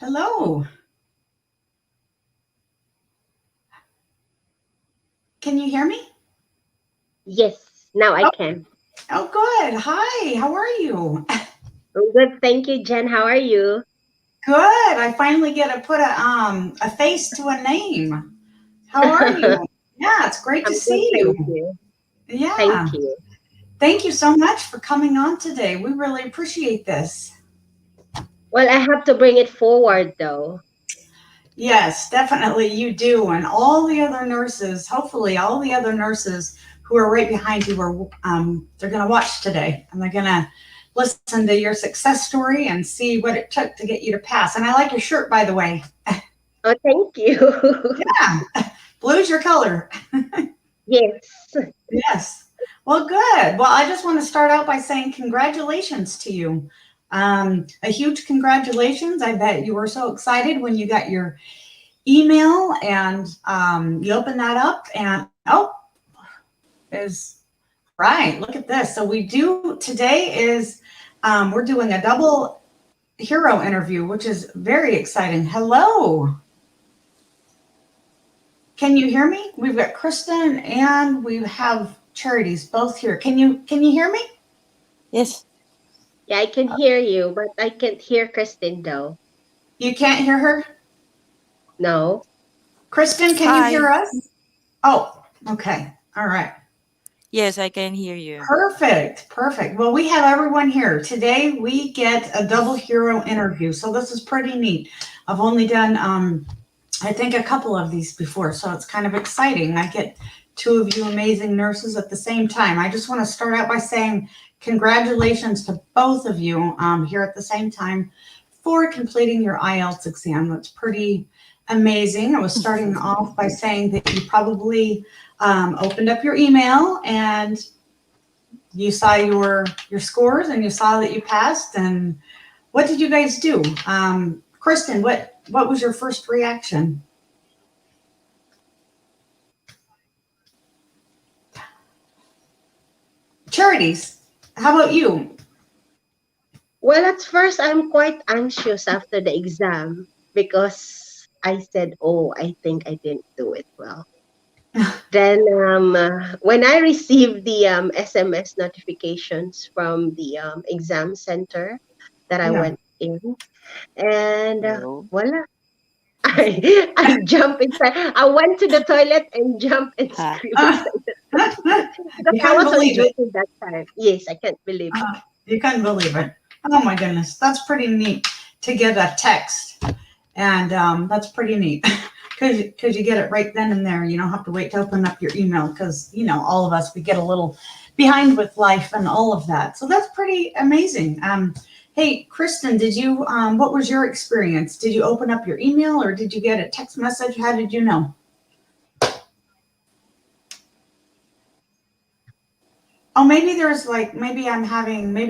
Hello. Can you hear me? Yes, now I Oh, can. oh, good. Hi. How are you? I'm good, thank you, Jen. How are you? Good. I finally get to put a face to a name. How are I'm you? Yeah, it's great to good, see you. thank you. Yeah. Thank you. Thank you so much for coming on today. We really appreciate this. Well, I have to bring it forward though. Yes, definitely you do. And all the other nurses, hopefully all the other nurses who are right behind you are they're going to watch today and they're going to listen to your success story and see what it took to get you to pass. And I like your shirt, by the way. Oh, thank you. Yeah, blue's your color. Yes. Yes. Well, good. Well, I just want to start out by saying congratulations to you. A huge congratulations. I bet you were so excited when you got your email and you open that up and oh, is right. Look at this. So we do today is we're doing a double hero interview, which is very exciting. Hello. Can you hear me? We've got Kristen and we have Charities both here. Can you hear me? Yes. Yeah, I can hear you, but I can't hear Kristen though. You can't hear her? No. Kristen, can you hear Hi. us? Oh, okay. All right. Yes, I can hear you. Perfect. Perfect. Well, we have everyone here. Today we get a double hero interview. So this is pretty neat. I've only done I think a couple of these before, so it's kind of exciting. I get two of you amazing nurses at the same time. I just want to start out by saying congratulations to both of you here at the same time for completing your IELTS exam. That's pretty amazing. I was starting off by saying that you probably opened up your email and you saw your scores and you saw that you passed. And what did you guys do? Kristen, what was your first reaction? Charities, how about you? Well, at first I'm quite anxious after the exam because I said, "Oh, I think I didn't do it well." Then, when I received the SMS notifications from the exam center that I Yeah. went in, and Hello. voila, I jumped inside. I went to the toilet and jumped and Hi. screamed inside the toilet because You I couldn't was on believe it. duty that time. Yes, I can't believe it. You couldn't believe it. Oh my goodness, that's pretty neat to get a text, and that's pretty neat because you get it right then and there. You don't have to wait to open up your email because all of us we get a little behind with life and all of that. So that's pretty amazing. Hey, Kristen, did you? What was your experience? Did you open up your email or did you get a text message? How did you know? Oh, maybe there's like, maybe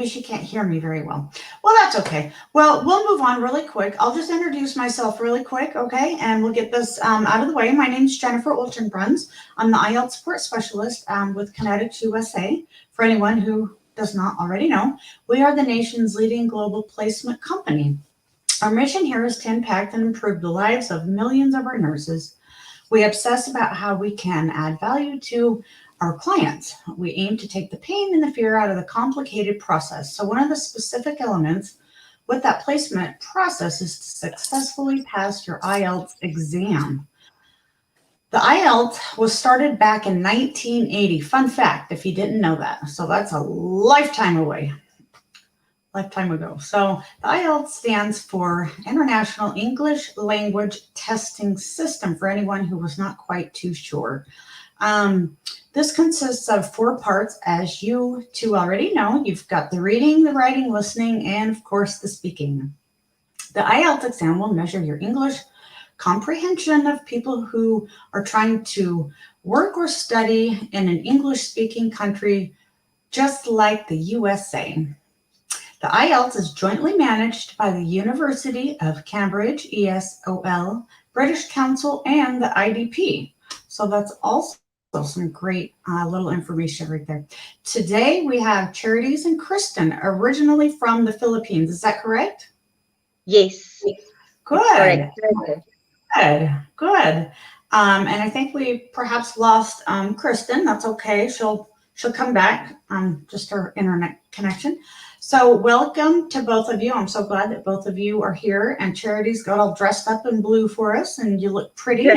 she can't hear me very well. Well, that's okay. Well, we'll move on really quick. I'll just introduce myself really quick, okay? And we'll get this out of the way. My name's Jennifer Olchenbruns. I'm the IELTS support specialist with Connetics USA. For anyone who does not already know, we are the nation's leading global placement company. Our mission here is to impact and improve the lives of millions of our nurses. We obsess about how we can add value to our clients. We aim to take the pain and the fear out of the complicated process. So, one of the specific elements with that placement process is to successfully pass your IELTS exam. The IELTS was started back in 1980. Fun fact, if you didn't know that. So, that's a lifetime ago. So the IELTS stands for International English Language Testing System for anyone who was not quite too sure. This consists of four parts, as you two already know. You've got the reading, the writing, listening, and of course the speaking. The IELTS exam will measure your English comprehension of people who are trying to work or study in an English speaking country just like the USA. The IELTS is jointly managed by the University of Cambridge, ESOL, British Council, and the IDP. So that's also some great little information right there. Today we have Charities and Kristen, originally from the Philippines. Is that correct? Yes. It's correct. Good. Good. Good. And I think we perhaps lost Kristen. That's okay. She'll come back. Just her internet connection. So welcome to both of you. I'm so glad that both of you are here. And Charity's got all dressed up in blue for us, and you look pretty.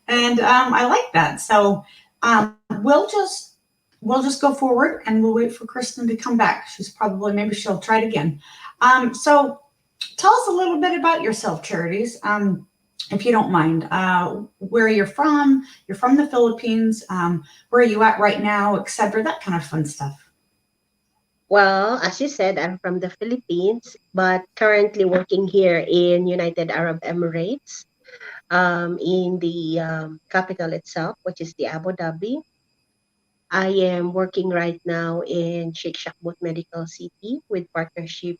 And I like that. So we'll just go forward and we'll wait for Kristen to come back. She's probably maybe she'll try it again. So tell us a little bit about yourself, Charities, if you don't mind. Where you're from? You're from the Philippines. Where are you at right now, etc. That kind of fun stuff. Well, as you said, I'm from the Philippines, but currently working here in United Arab Emirates, in the capital itself, which is the Abu Dhabi. I am working right now in Sheikh Shakhbut Medical City with partnership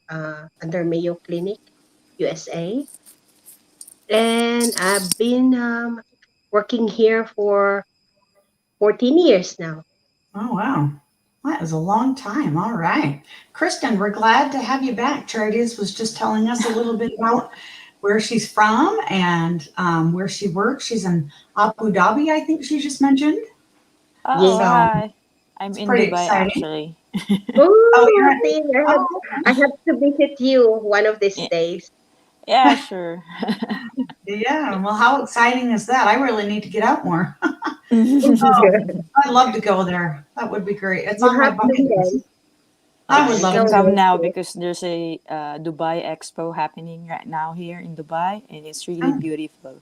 under Mayo Clinic, USA. And I've been working here for 14 years now. Oh wow. That is a long time. All right. Kristen, we're glad to have you back. Charities was just telling us a little bit about where she's from and where she works. She's in Abu Dhabi, I think she just mentioned. Oh, Yes. So hi. I'm it's in pretty Dubai exciting. actually. Oh, you're Oh, in, see, oh, I have to visit you one of these Yeah, days. yeah, sure. yeah. Well, how exciting is that? I really need to get out more. Oh, You I'd love to go there. That would be great. It's You on my have to bucket list. send. I would It's love can so to. come worth now it. because there's a Dubai Expo happening right now here in Dubai, and it's really Oh, beautiful.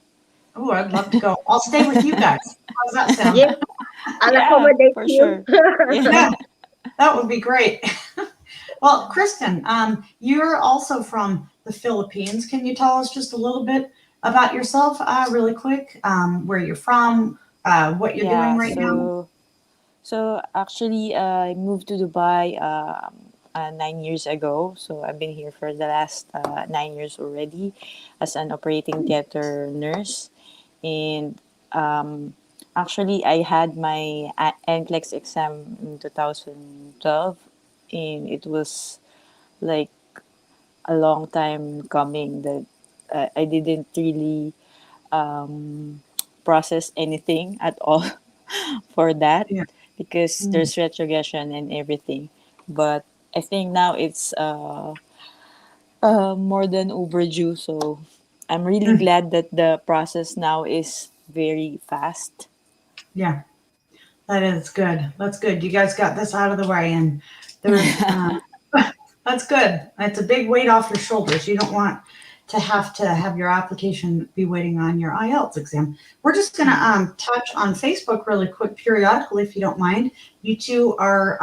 oh, I'd love to go. I'll stay with you guys. How's that sound? Yes, I'll Yeah, accommodate for you. sure. Yeah. Yeah, that would be great. Well, Kristen, you're also from the Philippines. Can you tell us just a little bit about yourself, really quick? Where you're from, what you're doing Yeah. right now? So actually, I moved to Dubai 9 years ago. So I've been here for the last 9 years already as an operating theater nurse. And actually, I had my NCLEX exam in 2012, and it was like a long time coming that I didn't really um, process anything at all for that Yeah. because Mm, there's retrogression and everything. But I think now it's more than overdue. So I'm really mm, glad that the process now is very fast. yeah, that is good. That's good. You guys got this out of the way, and there's that's good. That's a big weight off your shoulders. You don't want to have your application be waiting on your IELTS exam. We're just going to touch on Facebook really quick periodically, if you don't mind. You two are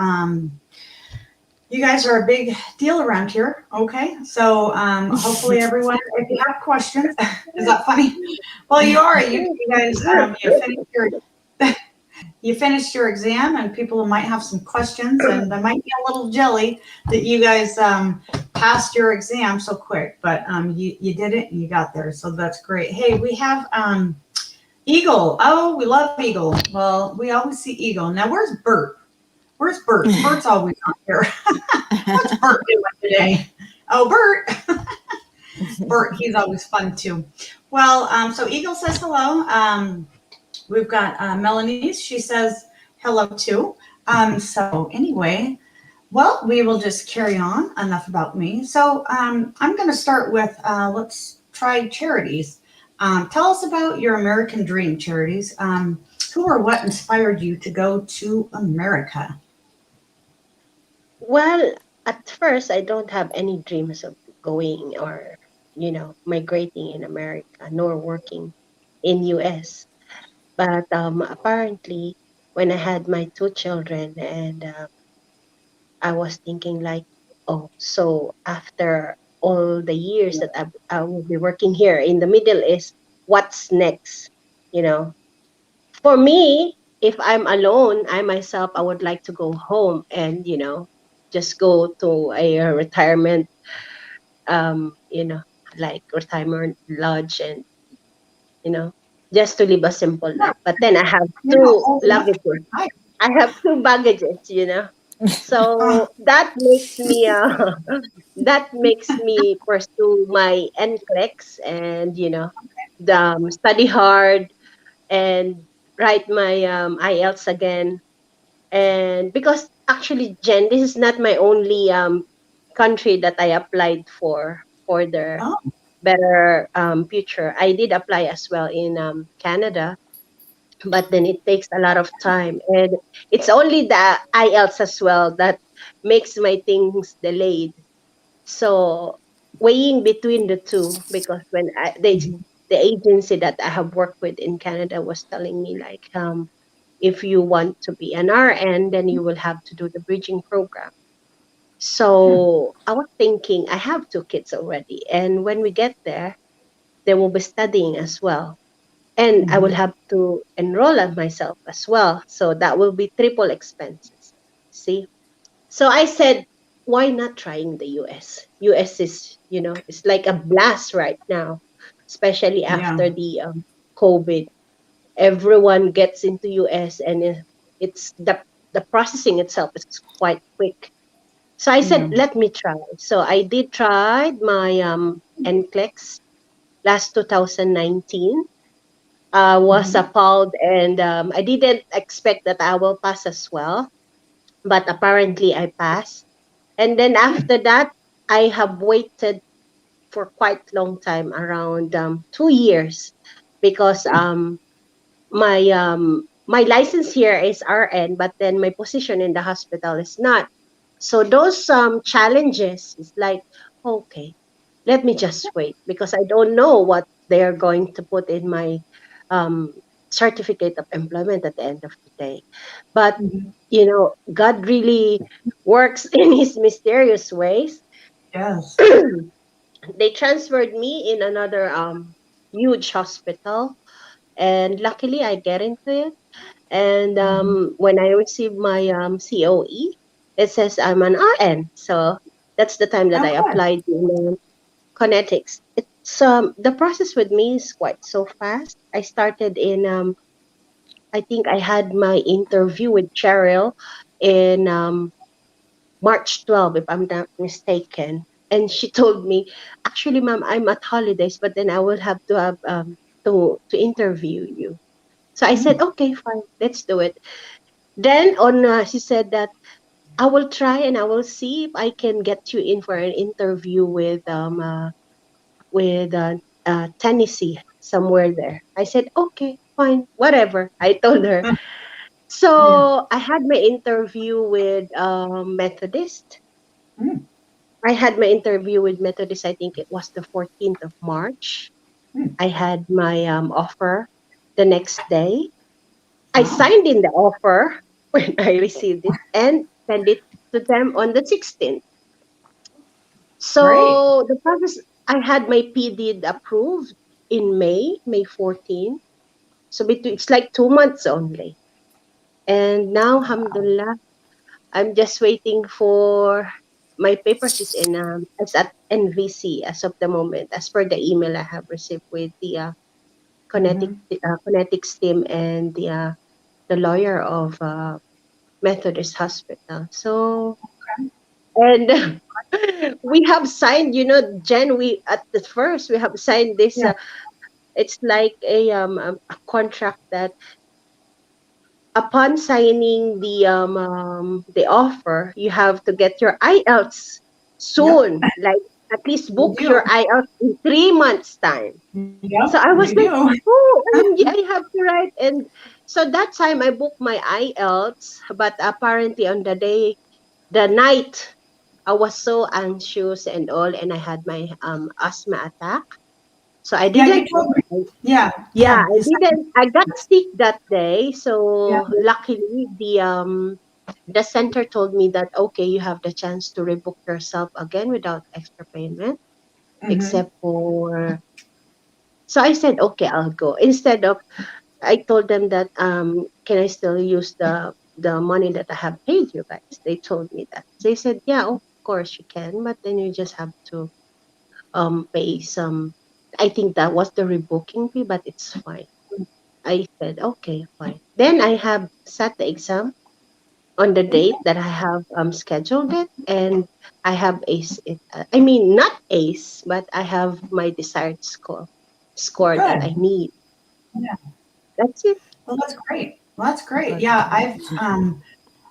you guys are a big deal around here. Okay. So hopefully everyone, if you have questions, is that funny? Well, you are. You guys, you finished your exam, and people might have some questions, and they might be a little jelly that you guys passed your exam so quick. But you did it, and you got there. So that's great. Hey, we have Eagle. Oh, we love Eagle. Well, we always see Eagle. Now, where's Bert? Where's Bert? Bert's always on here. What's Bert doing today? Oh, Bert. Bert, he's always fun too. Well, so Eagle says hello. We've got Melanie. She says hello too. So anyway, well, we will just carry on. Enough about me. So I'm going to start with let's try Charities. Tell us about your American dream, Charities. Who or what inspired you to go to America? Well, at first, I don't have any dreams of going or, migrating in America nor working in US. But apparently, when I had my two children, and I was thinking like, oh, so after all the years that I will be working here in the Middle East, what's next? You know, for me, if I'm alone, I myself, I would like to go home and, just go to a retirement, um, you know, like retirement lodge and, you know, just to live a simple Yeah, life. But then I have you're not two old enough to luggages. retire. I have two baggages. Oh, So that makes me that makes me pursue my NCLEX and study hard and write my IELTS again. And because actually, Jen, this is not my only country that I applied for the oh, better future. I did apply as well in Canada, but then it takes a lot of time, and it's only the IELTS as well that makes my things delayed. So weighing between the two, because mhm, the agency that I have worked with in Canada was telling me like, if you want to be an RN, then you will have to do the bridging program. hmm, So I was thinking, I have two kids already, and when we get there, they will be studying as well, and I will mhm, have to enroll at myself as well. So that will be triple expenses. See? So I said, why not trying the US? US is, it's like a blast right now, especially yeah, after the COVID. Everyone gets into US, and it's the processing itself is quite quick. So I said, yeah, let me try. So I did try my NCLEX last 2019. I was mhm, appalled, and I didn't expect that I will pass as well, but apparently I passed. And then hmm, after that, I have waited for quite long time, around 2 years, because hmm, my license here is RN, but then my position in the hospital is not. So those challenges is like, okay, let me just wait, because I don't know what they are going to put in my um, certificate of employment at the end of the day. But mhm. God really works in His mysterious ways. Yes. They transferred me in another huge hospital, and luckily I get into it. And Mhm. when I received my COE, it says I'm an RN. So that's the time that Oh, I good. applied in Connetics. It's the process with me is quite so fast. I started in I think I had my interview with Cheryl in March 12, if I'm not mistaken. And she told me, actually, ma'am, I'm at holidays, but then I will have to have to interview you. So I said, Mm, okay, fine, let's do it. Then she said that I will try and I will see if I can get you in for an interview with Tennessee, somewhere there. I said, okay, fine, whatever. I told her. mm, yeah. So I had my interview with Methodist. Mm, I had my interview with Methodist, I think it was the 14th of March. mm. I had my offer the next day. I Wow. signed in the offer when I received it and sent it to them on the 16th. Great. So the process, I had my PD approved in May 14. So it's like 2 months only. And now, Wow. alhamdulillah, I'm just waiting for my papers is in it's at NVC as of the moment, as per the email I have received with the Mhm. Connetics team and the lawyer of Methodist Hospital. So, and we have signed, Jen. We at the first we have signed this. Yeah. It's like a contract that upon signing the offer, you have to get your IELTS Yep. soon. Like at least You book do. your IELTS in 3 months time. Yep. So I You was like, do. oh, OMG, I have to write. And so that time I booked my IELTS, but apparently on the night, I was so anxious and all, and I had my asthma attack. So I Yeah, you didn't. told me. Yeah. Yeah, Yeah. I You said. didn't. I got sick that day. Yeah. So luckily, the center told me that okay, you have the chance to rebook yourself again without extra payment, Mhm. except for. So I said, okay, I'll go. Instead of, I told them that can I still use the money that I have paid you guys? They told me that. They said, yeah, of course you can, but then you just have to pay some. I think that was the rebooking fee, but it's fine. I said, okay, fine. Then I have sat the exam on the date that I have scheduled it, and I have ace it. I mean, not ace, but I have my desired score that I Good. need. Yeah. That's it. Well, that's great. Well, that's great. Good. Yeah,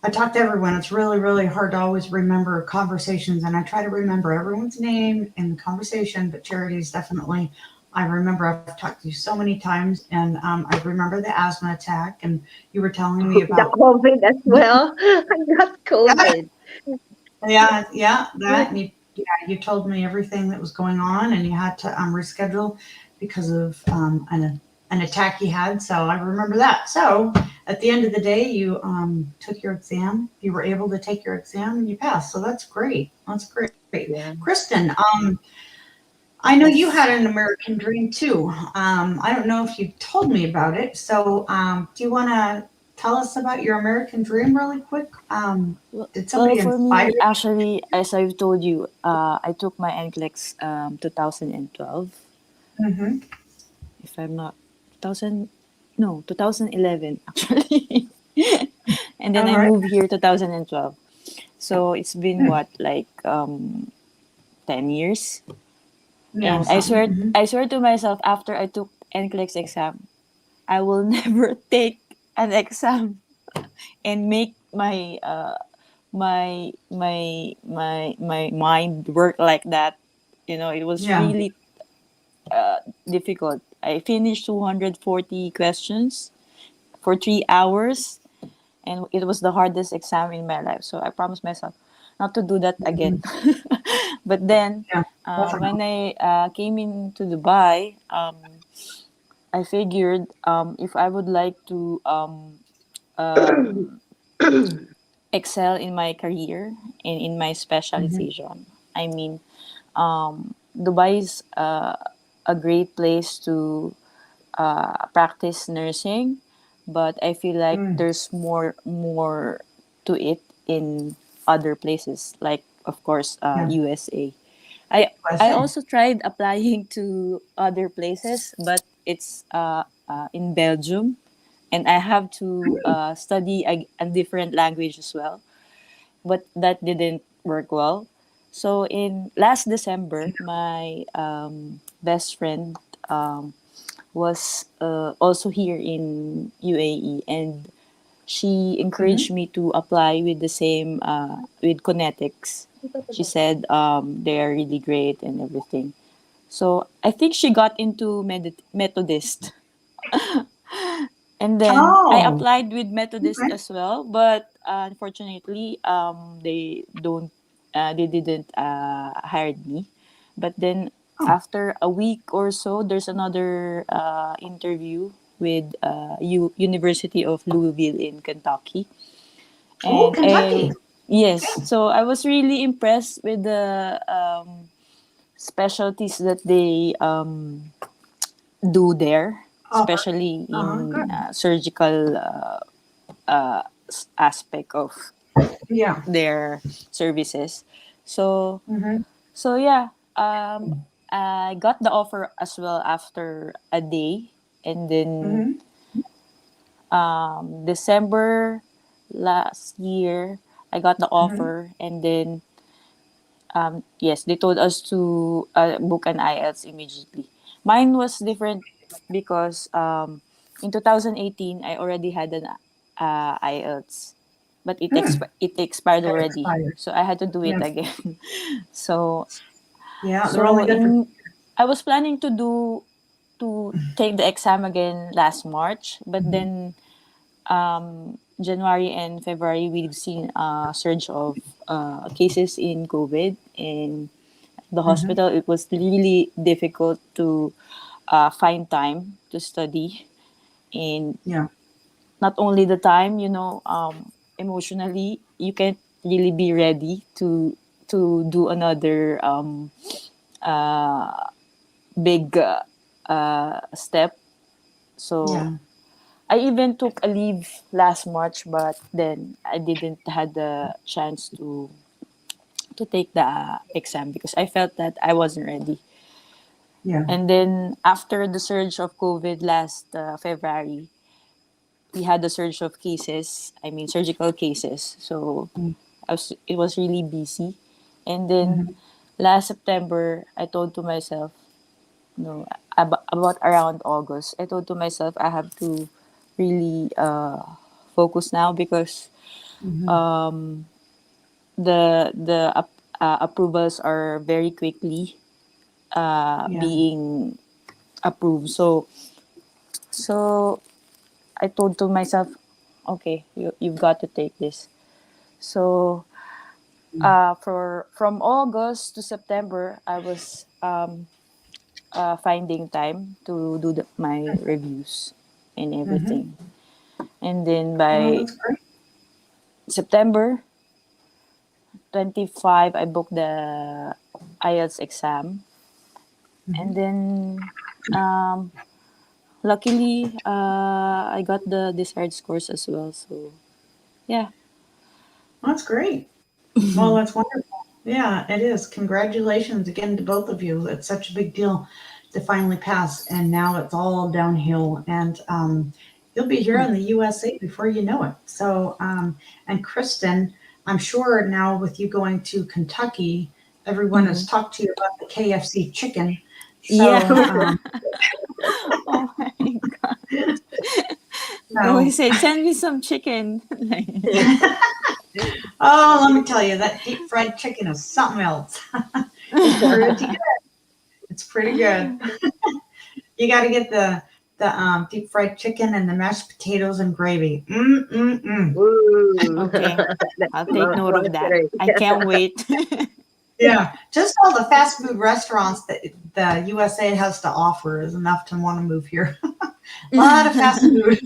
I talk to everyone. It's really, really hard to always remember conversations, and I try to remember everyone's name in the conversation. But Charity's definitely, I remember I've talked to you so many times, and I remember the asthma attack, and you were telling me The about COVID as well. I got COVID. yeah, yeah, that, and you told me everything that was going on, and you had to reschedule because of an attack you had. So I remember that. So at the end of the day, you took your exam. You were able to take your exam, and you passed. So that's great. That's great. Yeah. Kristen, I know you had Yes. an American dream too. I don't know if you told me about it. So do you want to tell us about your American dream really quick? Did Well, somebody for inspire me, you? actually, as I've told you, I took my NCLEX 2012. Mm-hmm. If I'm not 2000, no, 2011 actually. And then All I right. moved here 2012. So it's been what, like 10 years. Yeah, And something. Hmm. I swear to myself, after I took NCLEX exam, I will never take an exam and make my mind work like that. It was Yeah. really difficult. I finished 240 questions for 3 hours, and it was the hardest exam in my life. So I promised myself not to do that Hmm. again. But then, Yeah. Definitely. when I came into Dubai, I figured if I would like to um, excel in my career and in my Hmm. specialization, I mean, Dubai is a great place to practice nursing, but I feel like Mm. there's more to it in other places, like of course Yeah. USA. I USA. also tried applying to other places, but it's in Belgium, and I have to study a different language as well. But that didn't work well. So in last December, my best friend um, was also here in UAE, and she Hmm. encouraged me to apply with the same with Connetics. She said they are really great and everything. So I think she got into Methodist, and then I Oh. applied with Methodist Okay. as well, but unfortunately, they didn't hire me. But then Oh. after a week or so, there's another interview with University of Louisville in Kentucky, Oh, and Kentucky. yes, Okay. so I was really impressed with the specialties that they do there, Offer. especially in Good. surgical aspect of Yeah. their services. So Hmm. so yeah, I got the offer as well after a day, and then Hmm. December last year I got the Hmm. offer, and then yes, they told us to book an IELTS immediately. Mine was different because in 2018 I already had an IELTS, but Mm. it expired That already, expired. so I had to do it Yeah. again. so Yeah. They're so only good for. in I was planning to take the exam again last March, but Mhm. then January and February, we've seen a surge of cases in COVID in the Mhm. hospital. It was really difficult to find time to study, and Yeah. not only the time, emotionally, you can't really be ready to do another big step. So Yeah. I even took a leave last March, but then I didn't had the chance to take the exam because I felt that I wasn't ready. Yeah. And then after the surge of COVID last February, we had a surge of cases. I mean, surgical cases. So it was really busy. And then Mhm. last September, I told to myself, no, about around August, I told to myself I have to really focus now because Mhm. um, the approvals are very quickly Yeah. being approved. So I told to myself, okay, you've got to take this. So for from August to September, I was finding time to do my reviews and Mhm. everything. And then Oh, by that's great. September 25, I booked the IELTS exam. And Mhm. then um, luckily, I got the desired scores as well. So yeah. That's great. Well, that's wonderful. Yeah, it is. Congratulations again to both of you. It's such a big deal to finally pass, and now it's all downhill. And you'll be here in the USA before you know it. So, and Kristen, I'm sure now with you going to Kentucky, everyone has Mhm. talked to you about the KFC chicken. Yeah. So, Oh my god. They so always say, send me some chicken. oh, let me tell you, that deep fried chicken is something else. It's pretty good. It's pretty good. You got to get the deep fried chicken and the mashed potatoes and gravy. Mm. Mm. Okay. That's I'll take note of that. mouth-watering. I can't wait. Yeah, just all the fast food restaurants that the USA has to offer is enough to want to move here. A lot of fast food.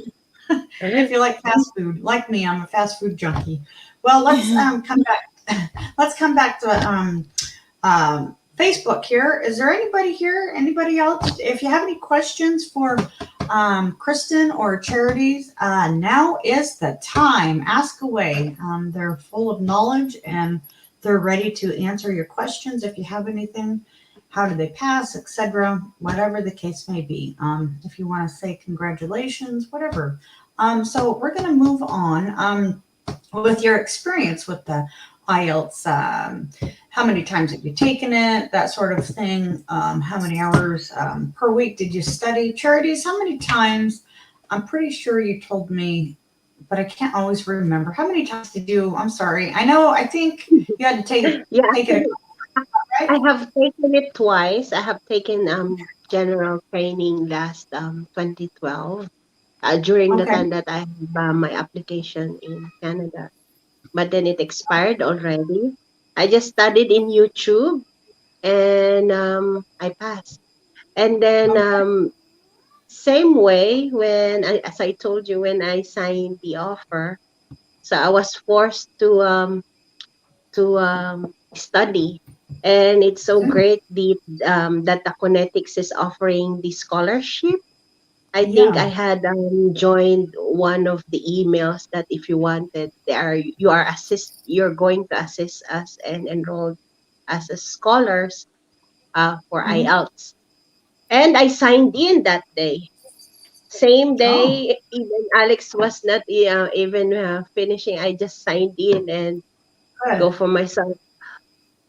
If you like fast food, like me, I'm a fast food junkie. Well, let's come back. Let's come back to Facebook here. Is there anybody here? Anybody else? If you have any questions for Kristen or Charities, now is the time. Ask away. They're full of knowledge and they're ready to answer your questions if you have anything. How did they pass, etc. Whatever the case may be. If you want to say congratulations, whatever. So we're going to move on with your experience with the IELTS. How many times have you taken it? That sort of thing. How many hours per week did you study? Charities, how many times? I'm pretty sure you told me, but I can't always remember. How many times did you? I'm sorry. I know. I think you had to Yeah, take it, actually, I right? have taken it twice. I have taken general training last 2012 during the Okay. time that I have my application in Canada. But then it expired already. I just studied in YouTube and I passed. And then Okay. same way as I told you, when I signed the offer, so I was forced to study, and it's so great that the Connetics is offering the scholarship. I think I Yeah. had joined one of the emails that if you wanted, you're going to assist us and enroll as a scholars for Mhm. IELTS. And I signed in that day. Same Oh, day, even Alex was not even finishing. I just signed in and go good. for myself.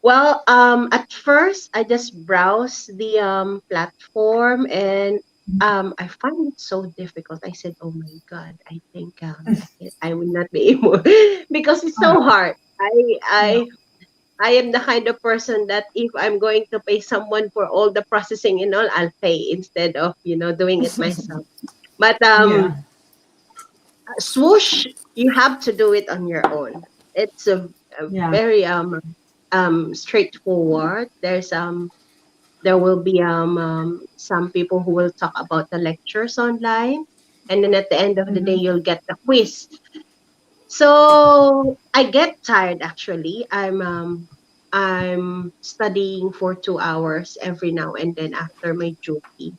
Well, at first, I just browsed the platform and I find it so difficult. I said, "Oh my God, I think I will not be able because it's Oh, so hard." yeah. I am the kind of person that if I'm going to pay someone for all the processing and all, I'll pay instead of doing it myself. But Yeah. swoosh, you have to do it on your own. It's a Yeah. very straightforward. There will be some people who will talk about the lectures online, and then at the end of the day Mhm. you'll get the quiz. So I get tired actually. I'm studying for 2 hours every now and then after my duty,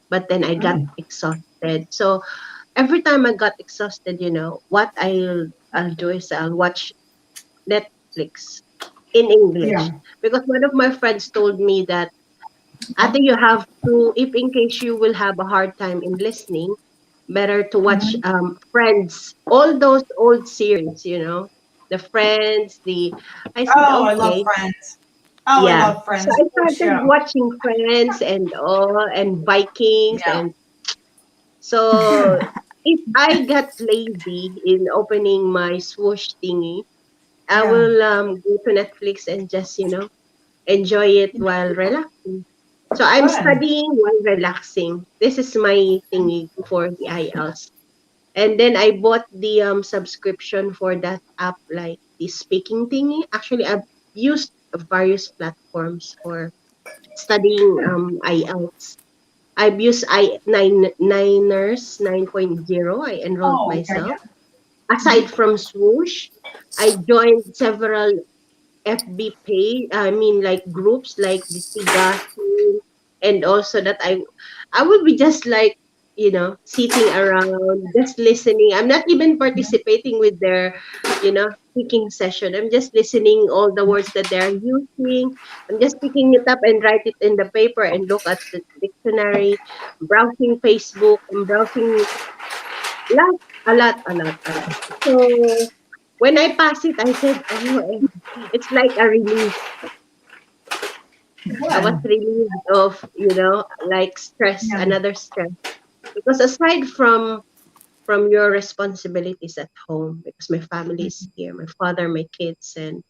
but then I got Oh, exhausted. So every time I got exhausted, what I'll do is I'll watch Netflix in English, yeah. because one of my friends told me that I Okay. think you have to, if in case you will have a hard time in listening, Better to watch Mhm. Friends, all those old series, the Friends, I said, Oh, I love okay, Friends. Oh, I yeah. love So Friends. I Good started show. watching Friends and all, and Vikings, Yeah. and so if I got lazy in opening my swoosh thingy, I Yeah. will go to Netflix and just, enjoy it while relaxing. So I'm Good. studying while relaxing. This is my thingy for the IELTS. And then I bought the subscription for that app, like the speaking thingy. Actually, I've used various platforms for studying IELTS. I've used Niners 9.0. I enrolled Oh, okay. myself. Yeah. Aside Mhm. from Swoosh, I joined several FB page, I mean like groups like the Tigasin, and also that I would be just like, sitting around, just listening. I'm not even Mhm. participating with their, speaking session. I'm just listening all the words that they're using. I'm just picking it up and write it in the paper and look at the dictionary, browsing Facebook, and browsing lot, a lot. So when I pass it, I said, "Oh, it's like a relief." I was Good. relieved of, like stress, Yeah. another stress. Because aside from your responsibilities at home, because my family is here, my father, my kids, and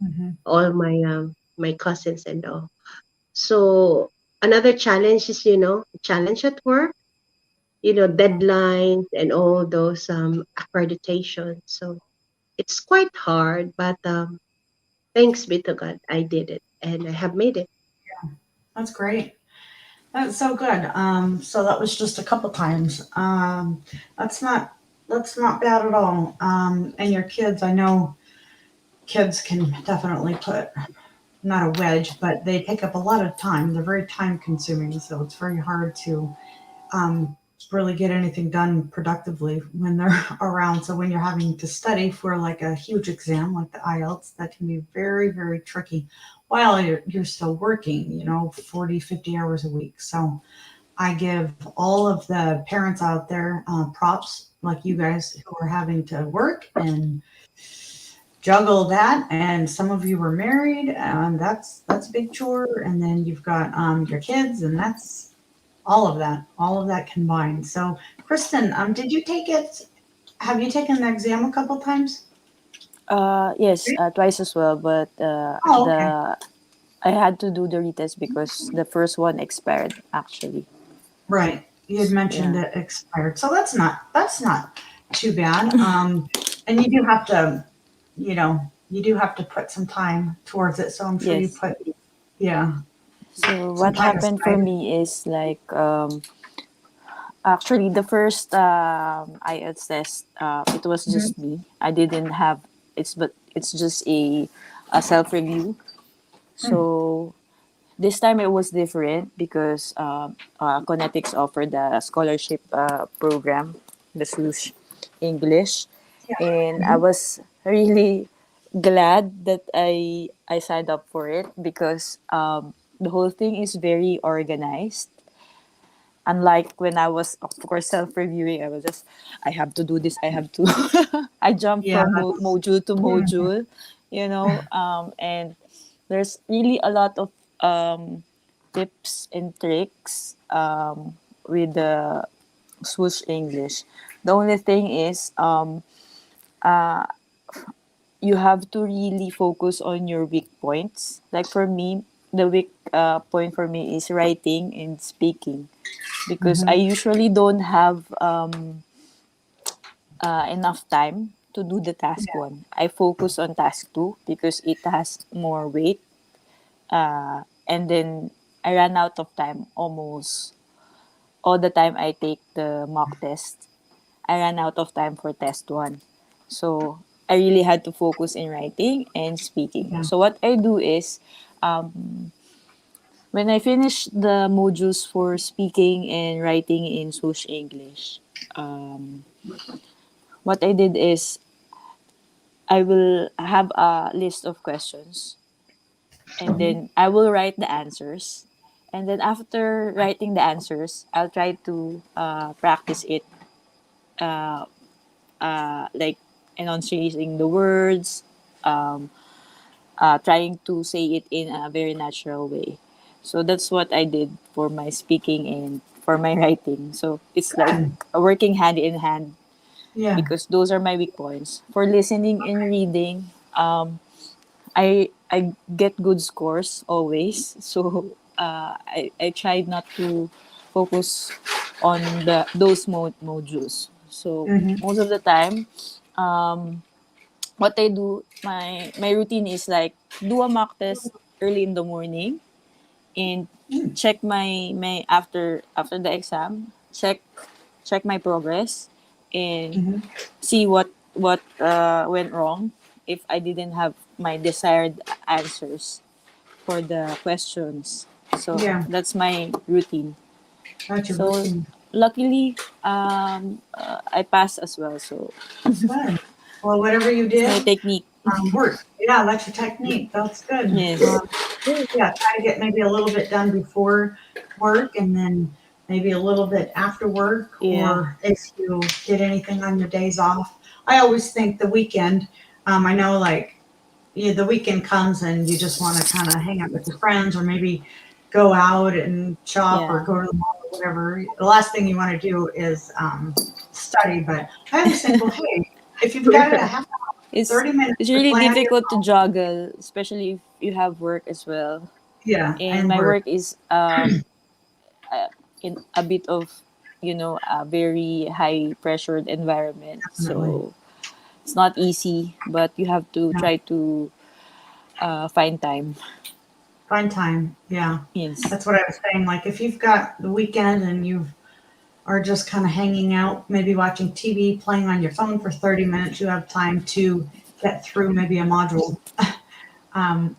Mhm. all my cousins and all. So another challenge is, challenge at work, Yeah. deadlines and all those accreditations. So it's quite hard, but thanks be to God, I did it and I have made it. That's great. That's so good. So that was just a couple times. That's not that's not bad at all. And your kids, I know kids can definitely put not a wedge, but they take up a lot of time. They're very time consuming, so it's very hard to um, really get anything done productively when they're around. So when you're having to study for like a huge exam like the IELTS, that can be very, very tricky while you're still working, 40, 50 hours a week. So I give all of the parents out there props like you guys who are having to work and juggle that. And some of you were married, and that's a big chore. And then you've got your kids, and that's all of that combined. So, Kristen, did you take it? Have you taken the exam a couple times? Yes, twice as well, but Oh, okay. the I had to do the retest because the first one expired actually. Right. You had mentioned Yeah. it expired. So that's not too bad. And you do have to put some time towards it. So I'm sure you Yes. put, yeah, So some what time happened for aside. me is like actually the first IELTS test it was Mhm. just me. I didn't have it's just a self review. Mm. So this time it was different because Connetics offered the scholarship program, the Swoosh English, Yeah. and I Mhm. was really glad that I signed up for it because the whole thing is very organized. Unlike when I was, of course, self reviewing, I was just, I have to do this, I have to. I jump Yeah. from That's, module to mhm. module, and there's really a lot of tips and tricks with the swoosh English. The only thing is, you have to really focus on your weak points. Like for me, the weak point for me is writing and speaking because I Mhm. usually don't have enough time to do the task Yeah. one. I focus on task two because it has more weight. And then I ran out of time almost all the time I take the mock test. I ran out of time for test one. So I really had to focus in writing and speaking. Yeah. So what I do is when I finish the modules for speaking and writing in Swoosh English, what I did is I will have a list of questions and Mhm. then I will write the answers. And then after writing the answers, I'll try to practice it uh, like enunciating the words, um, trying to say it in a very natural way. So that's what I did for my speaking and for my writing. So it's like Good. working hand in hand Yeah. because those are my weak points. For listening and reading, I get good scores always. So I tried not to focus on those modules. So Hmm. most of the time, um, what I do, my routine is like do a mock test early in the morning and check my after the exam, check my progress and Hmm. see what went wrong if I didn't have my desired answers for the questions. So Yeah. that's my routine. That's your So routine. luckily, I passed as well. So Good. Well, whatever you it's my did, technique. worked. Yeah, that's your technique. That's good. Yes. Yeah, try to get maybe a little bit done before work and then maybe a little bit after work, Yeah. or if you did anything on your days off. I always think the weekend, I know like the weekend comes and you just want to kind of hang out with your friends or maybe go out and shop or Yeah. go to the mall or whatever. The last thing you want to do is study. But I always think, well, hey, if you've got a half hour, It's 30 minutes it's to really play on your difficult to phone, juggle, especially if you have work as well. yeah, And and my work, work is in a bit of a very high pressured environment. definitely. So it's not easy, but you have to Yeah, try to find time. fun time. Yeah, Yes. that's what I was saying. Like if you've got the weekend and you are just kind of hanging out, maybe watching TV, playing on your phone for 30 minutes, you have time to get through maybe a module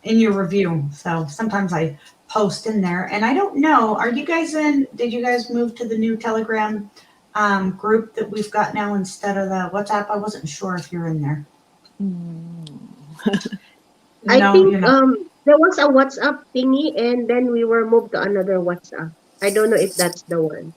in your review. So sometimes I post in there, and I don't know, are you guys in? Did you guys move to the new Telegram group that we've got now instead of the WhatsApp? I wasn't sure if you're in there. Mm. I No, think you're not. there was a WhatsApp thingy and then we were moved to another WhatsApp. I don't know if that's the one.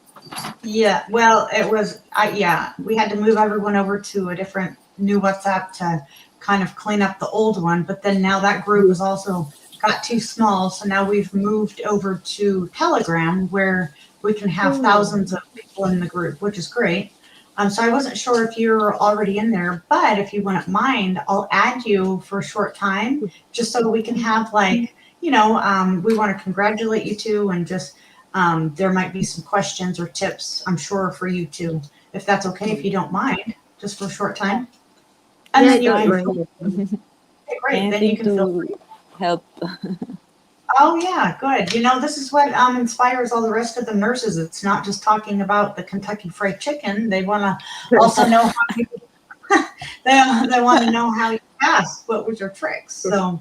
Yeah, well, it was. Yeah, we had to move everyone over to a different new WhatsApp to kind of clean up the old one. But then now that group is also got too small, so now we've moved over to Telegram where we can have Hmm. thousands of people in the group, which is great. So I wasn't sure if you're already in there, but if you wouldn't mind, I'll add you for a short time just so we can have like, we want to congratulate you too and just there might be some questions or tips, I'm sure, for you too, if that's okay, if you don't mind, just for a short time. And Yeah, I then you don't can Fine. feel mind it. okay, great. Then you Anything can feel to free. help. Oh yeah, good. This is what inspires all the rest of the nurses. It's not just talking about the Kentucky Fried Chicken. They want to also know how you, they want to know how you passed. What was your tricks? So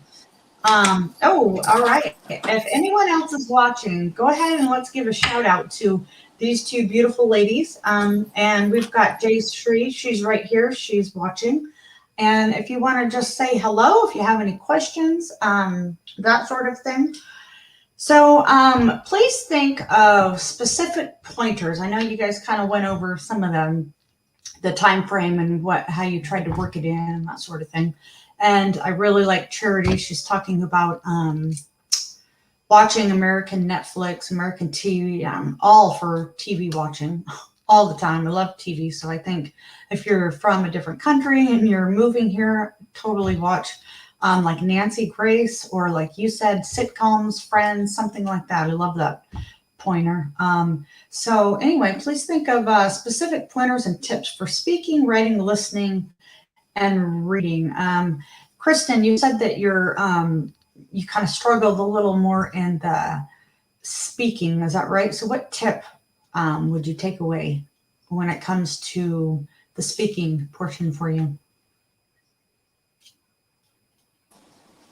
oh, all right. If anyone else is watching, go ahead and let's give a shout out to these two beautiful ladies. And we've got Jay Shree. She's right here. She's watching. And if you want to just say hello, if you have any questions, that sort of thing. So please think of specific pointers. I know you guys kind of went over some of them, the time frame and how you tried to work it in and that sort of thing. And I really like Charity. She's talking about watching American Netflix, American TV, all for TV watching all the time. I love TV, so I think if you're from a different country and you're moving here, totally watch like Nancy Grace or like you said, sitcoms, Friends, something like that. I love that pointer. So anyway, please think of specific pointers and tips for speaking, writing, listening, and reading. Kristen, you said that you kind of struggled a little more in the speaking. Is that right? So what tip would you take away when it comes to the speaking portion for you?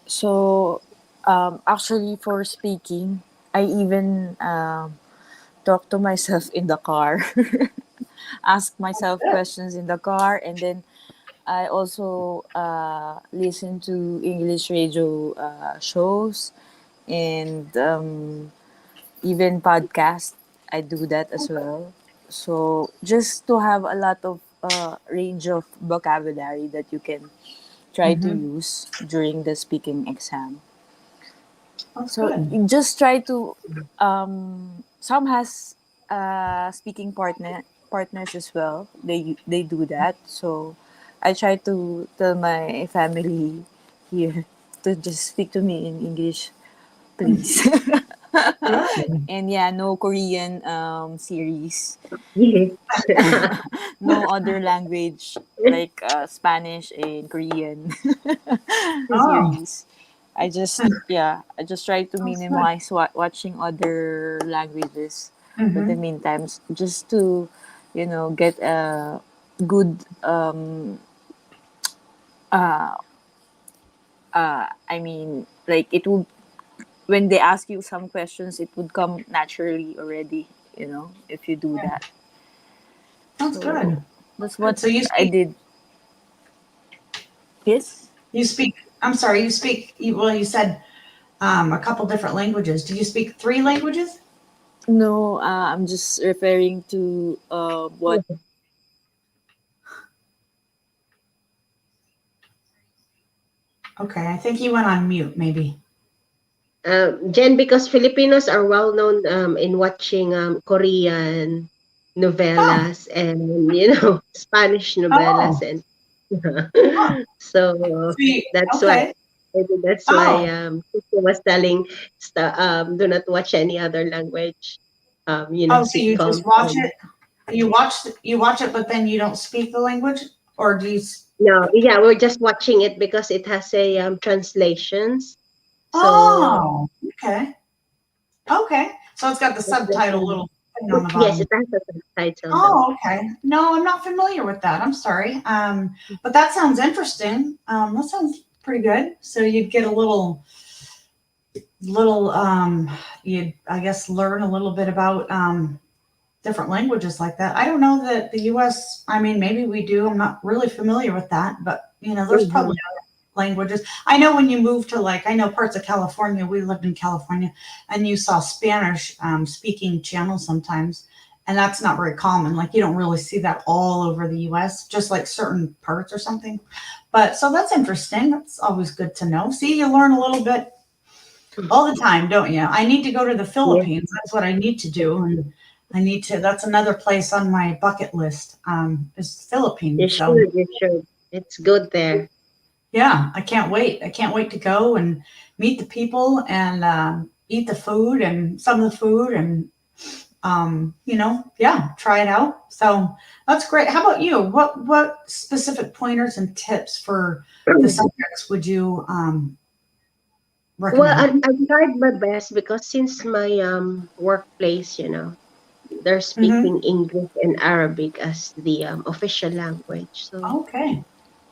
So, actually, for speaking, I even talk to myself in the car, ask myself Good. questions in the car, and then I also listen to English radio shows and even podcast. I do that as well. So just to have a lot of range of vocabulary that you can try to Mm-hmm. use during the speaking exam. That's So good. you just try to some has speaking partners as well. They do that. So I try to tell my family here to just speak to me in English, please. Good. And yeah, no Korean series, Yes. no other language like Spanish and Korean Oh, series. I just try to that's good. minimize watching other languages for the Mm-hmm. meantime, just to get a good uh I mean, like, it would, when they ask you some questions, it would come naturally already, if you do that. That's So good. that's Good. what So I did. Yes. I'm sorry, well, you said a couple different languages. Do you speak three languages? No, I'm just referring to what. Okay, I think you went on mute, maybe. Jen, because Filipinos are well known in watching Korean Oh, novellas and Spanish novellas, oh, and oh. so See, that's why okay. maybe that's why Oh, Sister was telling do not watch any other language, oh, so you just sitcoms. watch it. You watch it, but then you don't speak the language, or do you? No, yeah, we're just watching it because it has a translations. So Oh, okay, okay. So it's got the that's the subtitle thing. little thing on the Yes, bottom. it has a subtitle though. Oh, okay. No, I'm not familiar with that. I'm sorry. But that sounds interesting. That sounds pretty good. So you'd get a little you'd, I guess, learn a little bit about different languages like that. I don't know that the US, I mean, maybe we do. I'm not really familiar with that, but there's Mm-hmm. probably other languages. I know when you move to, like, I know parts of California, we lived in California, and you saw Spanish speaking channels sometimes. And that's not very common. Like, you don't really see that all over the US, just like certain parts or something. But so that's interesting. That's always good to know. See, you learn a little bit all the time, don't you? I need to go to the Yes, Philippines. That's what I need to do. And that's another place on my bucket list, is the you Philippines. So should. You should. It's good there. yeah, I can't wait. I can't wait to go and meet the people and eat the food and some of the food and, yeah, try it out. So that's great. How about you? What specific pointers and tips for the subjects would you Well, recommend? I've tried my best because since my workplace, they're Mm-hmm. speaking English and Arabic as the official language. So Okay.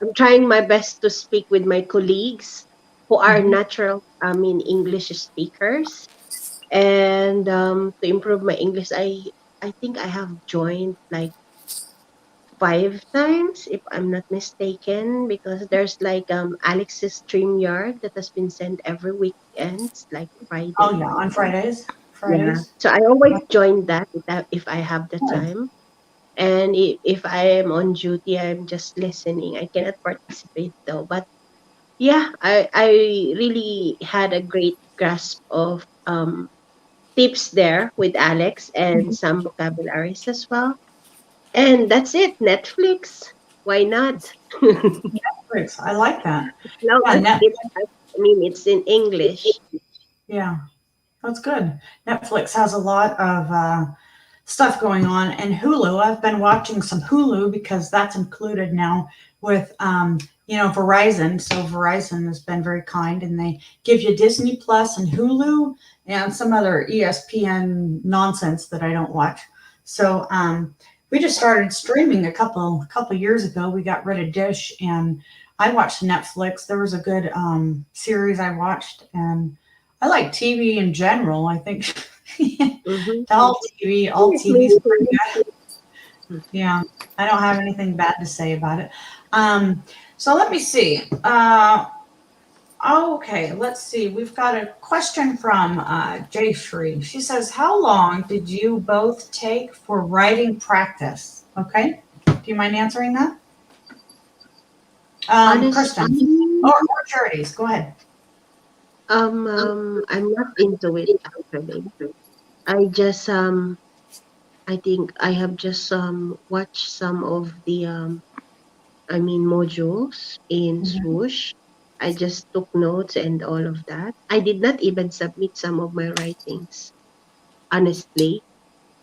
I'm trying my best to speak with my colleagues who are Mm-hmm. natural, I mean, English speakers. And to improve my English, I think I have joined like 5 times, if I'm not mistaken, because there's like Alex's StreamYard that has been sent every weekends, like Oh Friday. yeah, on Fridays. Yeah. Fridays. So I always join that if I have the Good. time. And if I am on duty, I'm just listening. I cannot participate though. But yeah, I really had a great grasp of tips there with Alex and some vocabularies as well. And that's it. Netflix. Why not? Netflix. I like that. Long Yeah, as I mean, it's in English. yeah, that's good. Netflix has a lot of stuff going on, and Hulu. I've been watching some Hulu because that's included now with Verizon. So Verizon has been very kind, and they give you Disney Plus and Hulu and some other ESPN nonsense that I don't watch. So we just started streaming a couple years ago. We got rid of Dish, and I watched Netflix. There was a good series I watched, and I like TV in general. I think Mm-hmm. all Yes, TV me is pretty too. good. Yeah, I don't have anything bad to say about it. So let me see. Okay, let's see. We've got a question from Jayshree. She says, "How long did you both take for writing practice?" Okay. Do you mind answering that? Honestly, Kristen, or Charities, go ahead. I'm not into it actually. I just I think I have just watched some of the modules in Mhm. Swoosh. I just took notes and all of that. I did not even submit some of my writings, honestly.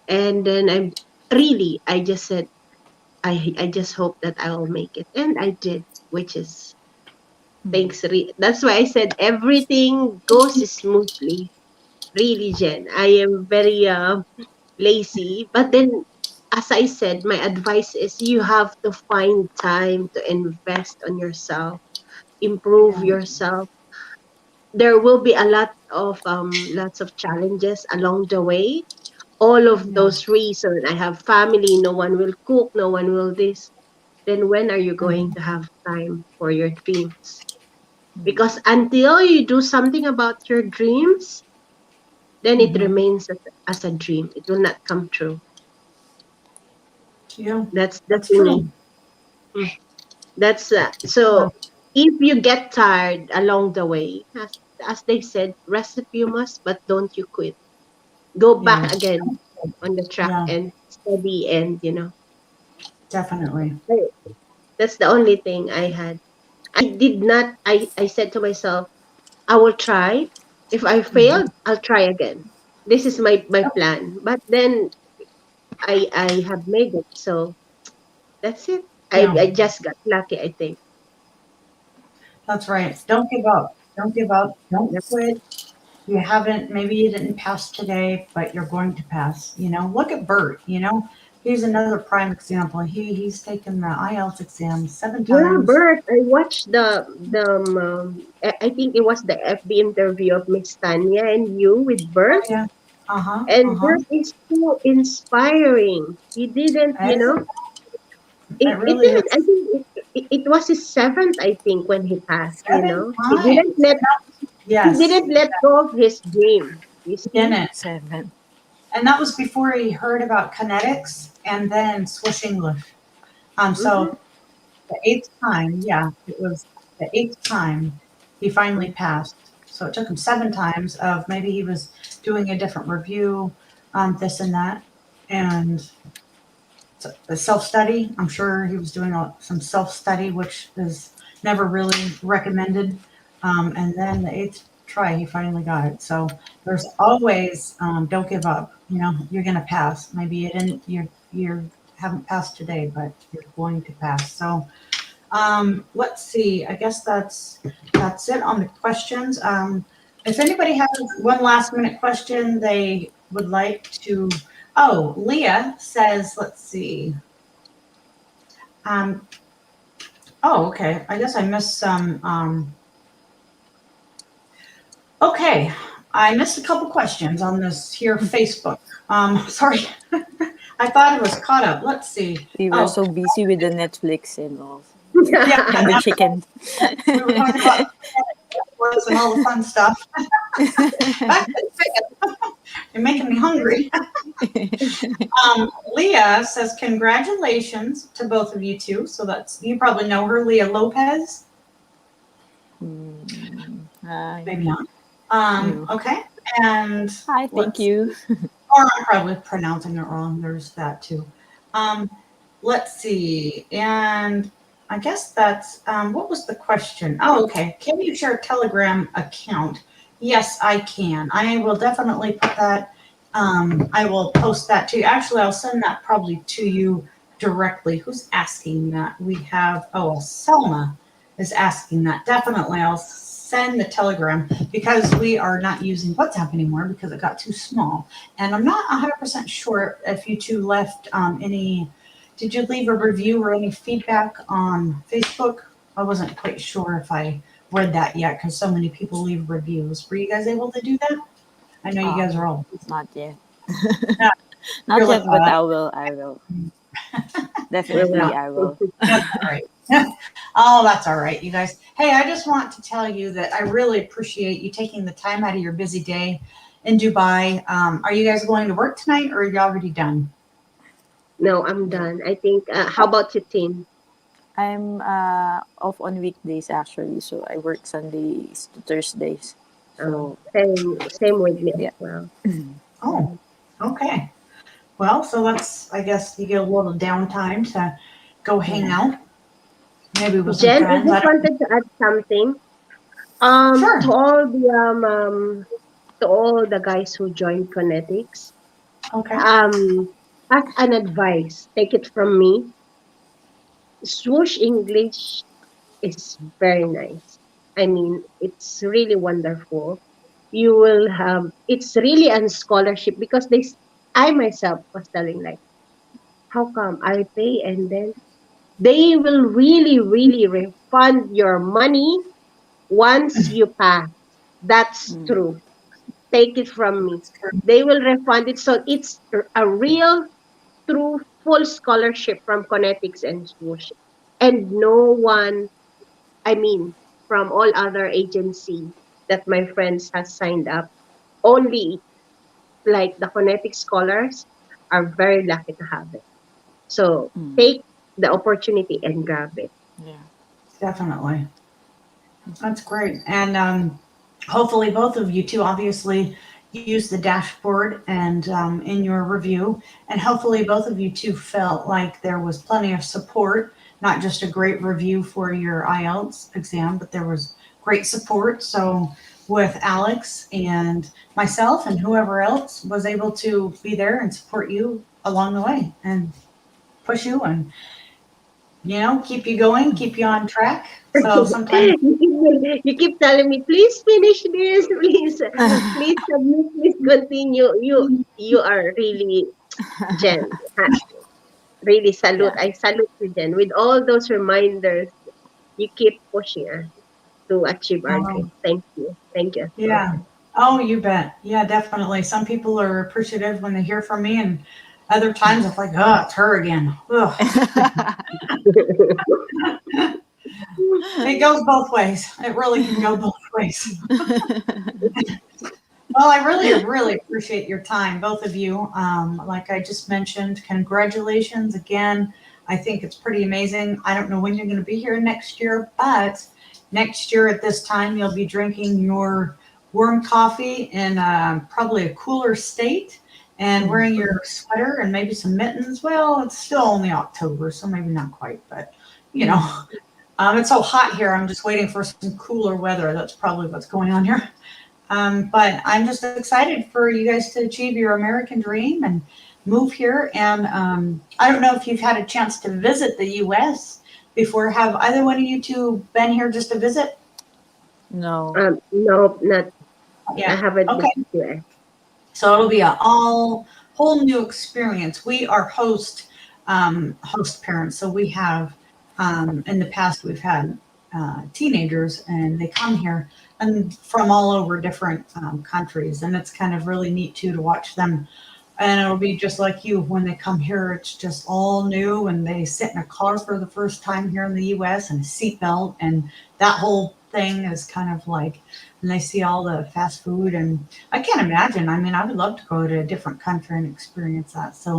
And then I just said I just hope that I'll make it, and I did, which is Mm. thanks. That's why I said everything goes smoothly. Really, Jen. I am very lazy, but then as I said, my advice is you have to find time to invest on yourself, improve Yeah. yourself. There will be a lot of lots of challenges along the way. All of Yeah. those reasons, I have family, no one will cook, no one will this. Then when are you going Mhm. to have time for your dreams? Mm. Because until you do something about your dreams, then it Mhm. remains as a dream. It will not come true. Yeah, That's the that's thingy. true. Mm. That's Yeah. so. If you get tired along the way, as they said, rest if you must, but don't you quit. Go Yeah. back again on the track Yeah, and study, and definitely. Right. That's the only thing I had. I did not. I said to myself, I will try. If I Mhm. failed, I'll try again. This is my plan. But then I have made it. So that's it. Yeah, I just got lucky, I think. that's right. Don't give up. Don't give up. Don't Yep. quit. You haven't, maybe you didn't pass today, but you're going to pass. Look at Bert, he's another prime example. He's taken the IELTS exam seven Yeah, times. Bert, I watched I think it was the FB interview of Miss Tanya and you with Oh Bert. yeah. Uh-huh. And Uh-huh. Bert is so inspiring. He didn't, It, it it really didn't, I is. think it was his seventh, I think, when he passed, Seven He times. didn't let he Yes. didn't let go of his dream. You He see? didn't. 7. And that was before he heard about Connetics and then Swish English. Mm-hmm. So the eighth time, yeah, it was the eighth time he finally passed. So it took him seven times of maybe he was doing a different review, this and that. And the self-study, I'm sure he was doing some self-study, which is never really recommended. And then the eighth try, he finally got it. So there's always, don't give up. You're going to pass. Maybe you didn't, you haven't passed today, but you're going to pass. So let's see. I guess that's it on the questions. If anybody has one last minute question they would like to, oh, Leah says, let's see. Um, oh, okay. I guess I missed some. Okay, I missed a couple questions on this here Facebook. Sorry, I thought it was caught up. Let's see. We were Oh, so busy with the Netflix and all, yeah, and the chicken. we were talking about Netflix and all the fun stuff. Back to the chicken. You're making me hungry. Leah says congratulations to both of you two. So you probably know her, Leah Lopez. Hi. Maybe not. No. Okay, and Hi, thank let's you. or I'm probably pronouncing it wrong. There's that too. Um, let's see. And I guess that's what was the question? Oh, okay. Can you share a Telegram account? Yes, I can. I will definitely put that. I will post that to you. Actually, I'll send that probably to you directly. Who's asking that? We have, Selma is asking that. Definitely, I'll send the Telegram because we are not using WhatsApp anymore because it got too small. And I'm not 100% sure if you two left did you leave a review or any feedback on Facebook? I wasn't quite sure if I read that yet because so many people leave reviews. Were you guys able to do that? I know you guys are Um, all, Not yet. yeah, you're Not like, yet, but I will. I will. We Definitely, will. I will. that's all right. Oh, that's all right, you guys. Hey, I just want to tell you that I really appreciate you taking the time out of your busy day in Dubai. Are you guys going to work tonight or are you already done? No, I'm done. I think. How about you, Tin? I'm off on weekdays actually, so I work Sundays to Thursdays. So Same with me as yeah. well. Oh, okay. Well, so let's, I guess you get a little downtime to go hang Yeah. out, maybe with some Jen, I friends. I just don't, wanted to add something. sure. To all the guys who joined Connetics, Okay. as an advice, take it from me. Swoosh English is very nice. I mean, it's really wonderful. You will have. It's really a scholarship because I myself was telling like, how come I pay and then they will really, really refund your money once you pass. That's Mm. true. Take it from me. That's true. They will refund it. So it's a real, true, full scholarship from Connetics and Swoosh. And no one, I mean, from all other agency that my friends has signed up, only like the Connetics scholars are very lucky to have it. So Mm. take the opportunity and grab it. Yeah. Definitely. That's great. And hopefully, both of you too, obviously, use the dashboard and in your review. And hopefully, both of you too felt like there was plenty of support, not just a great review for your IELTS exam, but there was great support. So, with Alex and myself and whoever else was able to be there and support you along the way and push you and, keep you going, keep you on track. So, sometimes, You keep telling me, please finish this, please submit, please continue. You are really Jen. Really salute. Yeah. I salute you, Jen. With all those reminders, you keep pushing us to achieve our um, dreams. Thank you. Thank you as well, yeah. Jen. Oh, you bet. Yeah, definitely. Some people are appreciative when they hear from me, and other times it's like, oh, it's her again. Ugh. It goes both ways. It really can go both ways. Well, I really, really appreciate your time, both of you. Like I just mentioned, congratulations again. I think it's pretty amazing. I don't know when you're going to be here next year, but next year at this time, you'll be drinking your warm coffee in probably a cooler state and wearing your sweater and maybe some mittens. Well, it's still only October, so maybe not quite, but you know, it's so hot here. I'm just waiting for some cooler weather. That's probably what's going on here. But I'm just excited for you guys to achieve your American dream and move here. And I don't know if you've had a chance to visit the U.S. before. Have either one of you two been here just to visit? No. No, not. I Yeah. haven't been Okay. here. So it'll be a all whole new experience. We are host parents, so we have in the past we've had teenagers, and they come here and from all over different countries, and it's kind of really neat too to watch them. And it'll be just like you when they come here. It's just all new, and they sit in a car for the first time here in the U.S. and a seatbelt, and that whole thing is kind of like, and they see all the fast food, and I can't imagine. I mean, I would love to go to a different country and experience that. So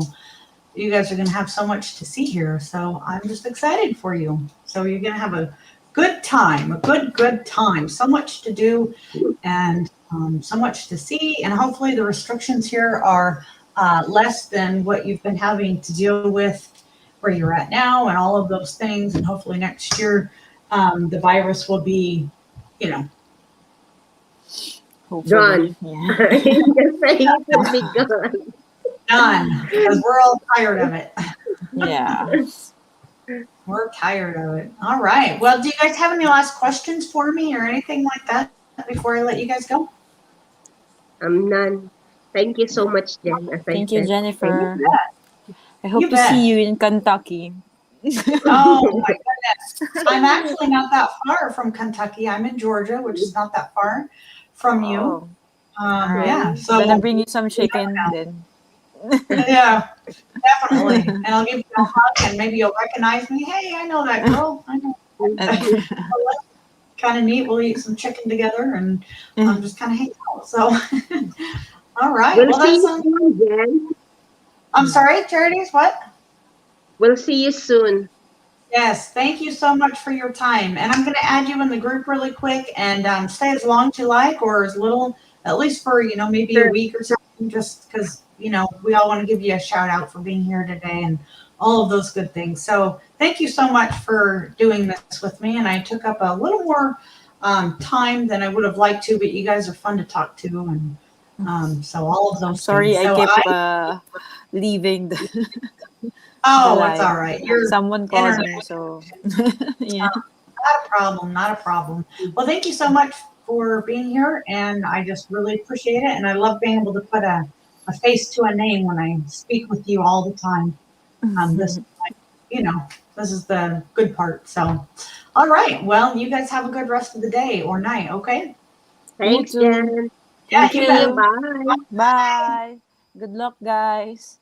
you guys are going to have so much to see here. So I'm just excited for you. So you're going to have a good time, a good time. So much to do and so much to see. And hopefully the restrictions here are less than what you've been having to deal with where you're at now and all of those things. And hopefully next year the virus will be, you know, Hopefully. Gone. Yeah. Just saying it will be gone. done because we're all tired of it. Yeah. We're tired of it. All right. Well, do you guys have any last questions for me or anything like that before I let you guys go? None. Thank you so much, Jen, as I Thank you, said. Thank Jennifer. you. I hope You to see bet. you in Kentucky. Oh my goodness. I'm actually not that far from Kentucky. I'm in Georgia, which is not that far from you. Oh, all right. Yeah. Oh, So Gonna bring you some you chicken then. never know. Yeah, definitely. And I'll give you a hug and maybe you'll recognize me. Hey, I know that girl. I know. And- Kind of neat. We'll eat some chicken together and just kind of hang out. So, all right. we'll Well, see that you sounds. soon, Jen. I'm sorry, Charities. What? We'll see you soon. Yes, thank you so much for your time. And I'm going to add you in the group really quick and stay as long as you like or as little, at least for, maybe a Sure. week or something, just because, we all want to give you a shout out for being here today and all of those good things. So thank you so much for doing this with me. And I took up a little more time than I would have liked to, but you guys are fun to talk to. And so all of I'm those sorry things. I So kept leaving the oh, it's live. all right. Your Someone called internet. me, so yeah. Not a problem, not a problem. Well, thank you so much for being here, and I just really appreciate it. And I love being able to put a face to a name when I speak with you all the time. This, you know, this is the good part. So, all right. Well, you guys have a good rest of the day or night. Okay. You Thanks, too. Jen. Yeah, Thank See you you. bet. you. Bye. Bye. Good luck, guys.